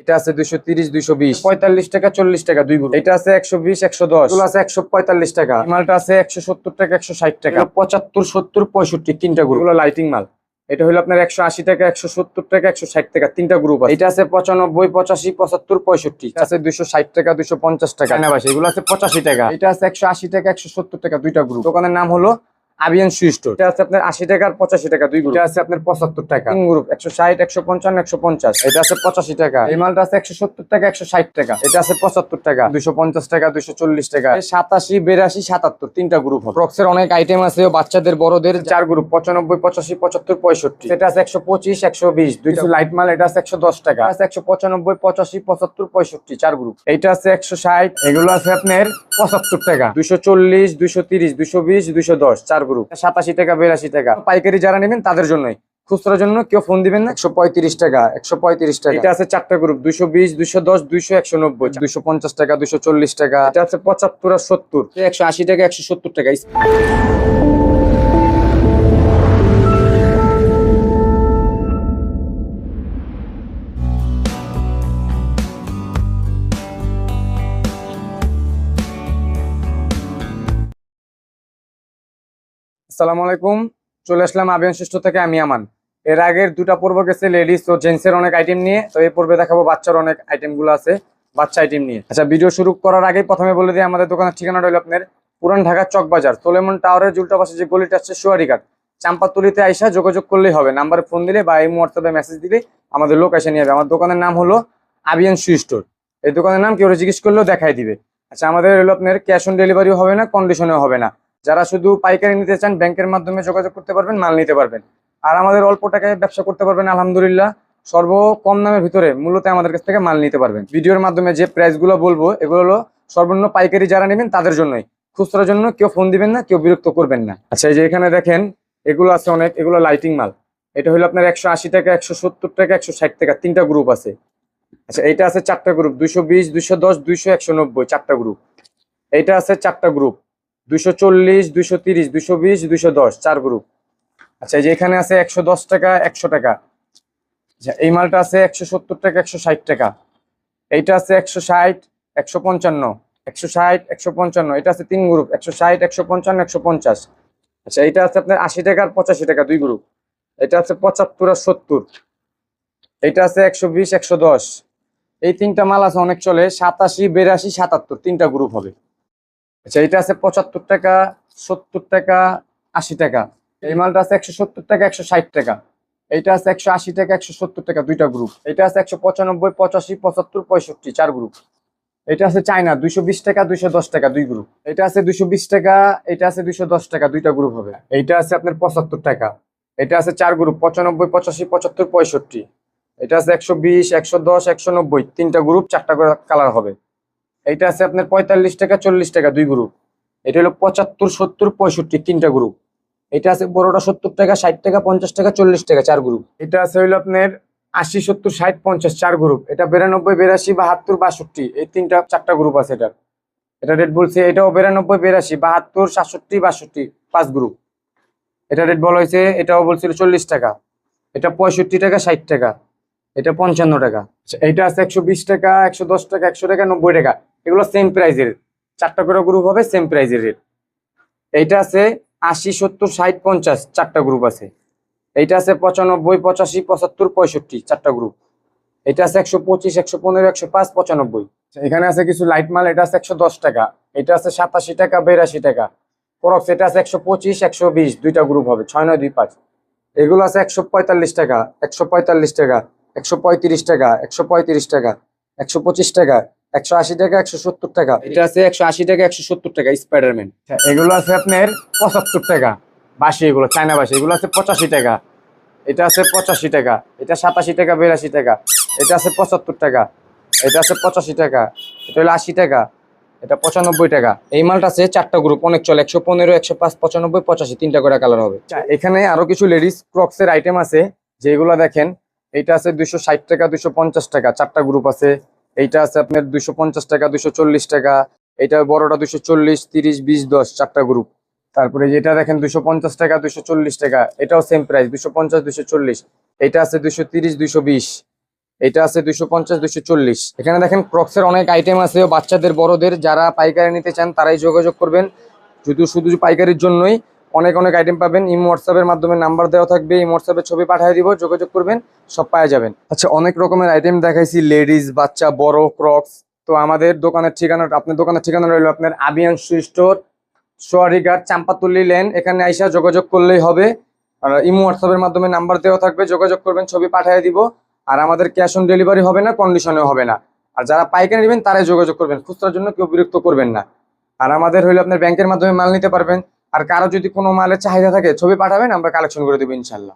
এটা আছে 230 220 45 টাকা 40 টাকা দুই গ্রুপ। এটা আছে 120 110, এগুলো আছে 145 টাকা। এই মালটা আছে 170 টাকা 160 টাকা, 75 70 65 তিনটা গ্রুপ। এগুলো লাইটিং মাল। এটা হলো আপনার 180 টাকা 170 টাকা 160 টাকা তিনটা গ্রুপ আছে। এটা আছে 95 85 75 65, আছে 260 টাকা 250 টাকা চায়নাবাসী, এগুলো আছে 85 টাকা। এটা আছে 180 টাকা 170 টাকা দুইটা গ্রুপ। দোকানের নাম হলো আবিয়ান শু স্টোর। এটা আছে আপনার 80 টাকা আর 85 টাকা দুই গ্রুপ। এটা আছে আপনার 75 টাকা তিন গ্রুপ, 160 155 150। এটা আছে 85 টাকা। এই মালটা আছে 170 টাকা 160 টাকা। এটা আছে 75 টাকা 250 টাকা 240 টাকা 87 82 77 তিনটা গ্রুপ হবে। ক্রক্সের অনেক আইটেম আছে, বাচ্চাদের বড়দের চার গ্রুপ 95 85 75 65। এটা আছে 125 120 দুইটা লাইট মাল। এটা আছে 110 টাকা, আছে 195 85 75 65 চার গ্রুপ। এইটা আছে 160, এগুলো আছে আপনার 75 টাকা 240 230 220 210 চার গ্রুপ। 87 টাকা 82 টাকা। পাইকারি যারা নেবেন তাদের জন্যই, খুচরার জন্য কেউ ফোন দিবেন না। 135 টাকা 135 টাকা। এটা আছে চারটা গ্রুপ 220 210 200 190 250 টাকা 240 টাকা। এটা আছে 75 আর 70, 180 টাকা 170 টাকা। আসসালামু আলাইকুম, চলে আসলাম আবিয়ান শু স্টোর থেকে। আমি আমান। এর আগের দুটা পর্ব গেছে লেডিস ও জেন্টসের অনেক আইটেম নিয়ে, তো এই পর্বে দেখাবো বাচ্চার অনেক আইটেম গুলো আছে, বাচ্চা আইটেম নিয়ে। আচ্ছা, ভিডিও শুরু করার আগে প্রথমে বলে দিই আমাদের দোকানের ঠিকানাটা হলো আপনার পুরান ঢাকা চক বাজার, সোলেমন টাওয়ারের উল্টা পাশে যে গলিটা আছে সুয়ারিঘাট, চাম্পাতুলিতে আইসা যোগাযোগ করলেই হবে। নাম্বারে ফোন দিলে বা এই হোয়াটসঅ্যাপে মেসেজ দিলে আমাদের লোক এসে নিয়ে যাবে। আমার দোকানের নাম হলো আবিয়ান শু স্টোর। এই দোকানের নাম কেউ জিজ্ঞেস করলেও দেখাই দিবে। আচ্ছা, আমাদের হলো আপনার ক্যাশ অন ডেলিভারিও হবে না, কন্ডিশনেও হবে না। যারা শুধু পাইকারি নিতে চান ব্যাংকের মাধ্যমে যোগাযোগ করতে পারবেন, মাল নিতে পারবেন। আর আমাদের অল্প টাকায় ব্যবসা করতে পারবেন আলহামদুলিল্লাহ। সর্ব কম দামের ভিতরে মূলত আমাদের কাছ থেকে মাল নিতে পারবেন। ভিডিওর মাধ্যমে যে প্রাইসগুলো বলবো এগুলো হলো সর্বনিম্ন পাইকারি যারা নেবেন তাদের জন্যই, খুচরার জন্য কেউ ফোন দিবেন না, কেউ বিরক্ত করবেন না। আচ্ছা, এই যে এখানে দেখেন এগুলো আছে অনেক, এগুলো লাইটিং মাল। এটা হলো আপনার 180 টাকা 170 টাকা 160 টাকা তিনটা গ্রুপ আছে। আচ্ছা, এইটা আছে চারটা গ্রুপ 220 210 200 190 চারটা গ্রুপ। এইটা আছে চারটা গ্রুপ 240 230 220 210 চার গ্রুপ। আচ্ছা, এই যে এখানে আছে 110 টাকা 100 টাকা। আচ্ছা, এই মালটা আছে 170 টাকা 160 টাকা। এইটা আছে 160 155 160 155। এটা আছে তিন গ্রুপ 160 155 150। আচ্ছা, এইটা আছে আপনার 80 টাকা আর 85 টাকা দুই গ্রুপ। এটা আছে 75 আর 70। এইটা আছে 120 110। এই তিনটা মাল আছে অনেক চলে, 87 82 77 তিনটা গ্রুপ হবে। আচ্ছা, এটা আছে 75 টাকা 70 টাকা 80 টাকা। এই মালটা আছে 170 টাকা 160 টাকা। এইটা আছে 180 টাকা 170 টাকা দুইটা গ্রুপ। এটা আছে 195 85 75 65 চার গ্রুপ। এটা আছে চায়না 220 টাকা 210 টাকা দুই গ্রুপ। এটা আছে 220 টাকা, এটা আছে 210 টাকা দুইটা গ্রুপ হবে। এইটা আছে আপনার 75 টাকা। এটা আছে চার গ্রুপ 95 85 75 65। এটা আছে 120 110 190 তিনটা গ্রুপ, চারটা করে কালার হবে। এইটা আছে আপনার 45 টাকা 40 টাকা দুই গ্রুপ। এটা হলো 75 70 65 তিনটা গ্রুপ। এটা আছে বড়টা 70 টাকা 60 টাকা 50 টাকা 40 টাকা চার গ্রুপ। এটা আছে হইলো আপনার 80 70 60 50 চার গ্রুপ। এটা 92 82 72 62 এই তিনটা চারটা গ্রুপ আছে। এটা রেট বলছে, এটাও 92 82 72 67 62 পাঁচ গ্রুপ। এটা রেট বলা হয়েছে, এটাও বলছিল 40 টাকা। এটা 65 টাকা 60 টাকা। এটা 55 টাকা। এইটা আছে 120 টাকা 110 টাকা 100 টাকা 90 টাকা। এগুলো সেম প্রাইজের, চারটা করে গ্রুপ হবে, সেম প্রাইজের রেট। এইটা আছে 80 70 60 50 চারটা গ্রুপ আছে। এইটা আছে 95 85 75 65 চারটা গ্রুপ। এটা আছে 125 115 105 95। এখানে আছে কিছু লাইট মাল। এটা আছে 110 টাকা। এটা আছে 87 টাকা 82 টাকা। ক্রক্স এটা আছে 125 120 দুইটা গ্রুপ হবে 6925। এগুলো আছে 145 টাকা 145 টাকা 135 টাকা 135 টাকা 125 টাকা 180 টাকা 170 টাকা। এটা আছে 180 টাকা 170 টাকা স্পাইডারম্যান। এগুলো আছে আপনার 75 টাকা বাসি, এগুলো চায়না বাসি। এগুলো আছে 85 টাকা। এটা আছে 85 টাকা। এটা 87 টাকা 82 টাকা। এটা আছে 75 টাকা। এটা আছে 85 টাকা। এটা হলো 80 টাকা। এটা 95 টাকা। এই মালটা আছে চারটা গ্রুপ, অনেক চলে 115 105 95 85 তিনটা করে কালার হবে। এখানে আরো কিছু লেডিস ক্রক্সের আইটেম আছে যেগুলো দেখেন। এইটা আছে 260 টাকা 250 টাকা চারটা গ্রুপ আছে। এইটা আছে আপনার 250 টাকা 240 টাকা। এটা বড়টা 240 30 20 10 চারটা গ্রুপ। তারপরে যেটা দেখেন 250 টাকা 240 টাকা, এটাও সেম প্রাইস 250 240। এটা আছে 230 220। এটা আছে 250, 240। এখানে দেখেন ক্রক্সের অনেক আইটেম আছে, বাচ্চাদের বড়দের, যারা পাইকারি নিতে চান তারাই যোগাযোগ করবেন। শুধু পাইকারির জন্যই অনেক অনেক আইটেম পাবেন। ইমো হোয়াটসঅ্যাপের মাধ্যমে নাম্বার দেওয়া থাকবে, ইমো হোয়াটসঅ্যাপে ছবি পাঠিয়ে দিব, যোগাযোগ করবেন, সব পাওয়া যাবেন। আচ্ছা, অনেক রকমের আইটেম দেখাইছি, লেডিস, বাচ্চা, বড়, ক্রক্স। তো আমাদের দোকানের ঠিকানা, আপনার দোকানের ঠিকানা রইল আপনার আবিয়াংশু স্টোর, সোয়ারিঘাট, চাম্পাতুল্লি লেন। এখানে আইসা যোগাযোগ করলেই হবে। আর ইমো হোয়াটসঅ্যাপের মাধ্যমে নাম্বার দেওয়া থাকবে, যোগাযোগ করবেন, ছবি পাঠিয়ে দিব। আর আমাদের ক্যাশ অন ডেলিভারি হবে না, কন্ডিশনেও হবে না। আর যারা পাইকারি নেবেন তারাই যোগাযোগ করবেন, খুচরার জন্য কেউ বিরক্ত করবেন না। আর আমাদের হইলে আপনার ব্যাংকের মাধ্যমে মাল নিতে পারবেন। আর কারো যদি কোনো মালের চাহিদা থাকে ছবি পাঠাবেন, আমরা কালেকশন করে দেবো ইনশাল্লাহ।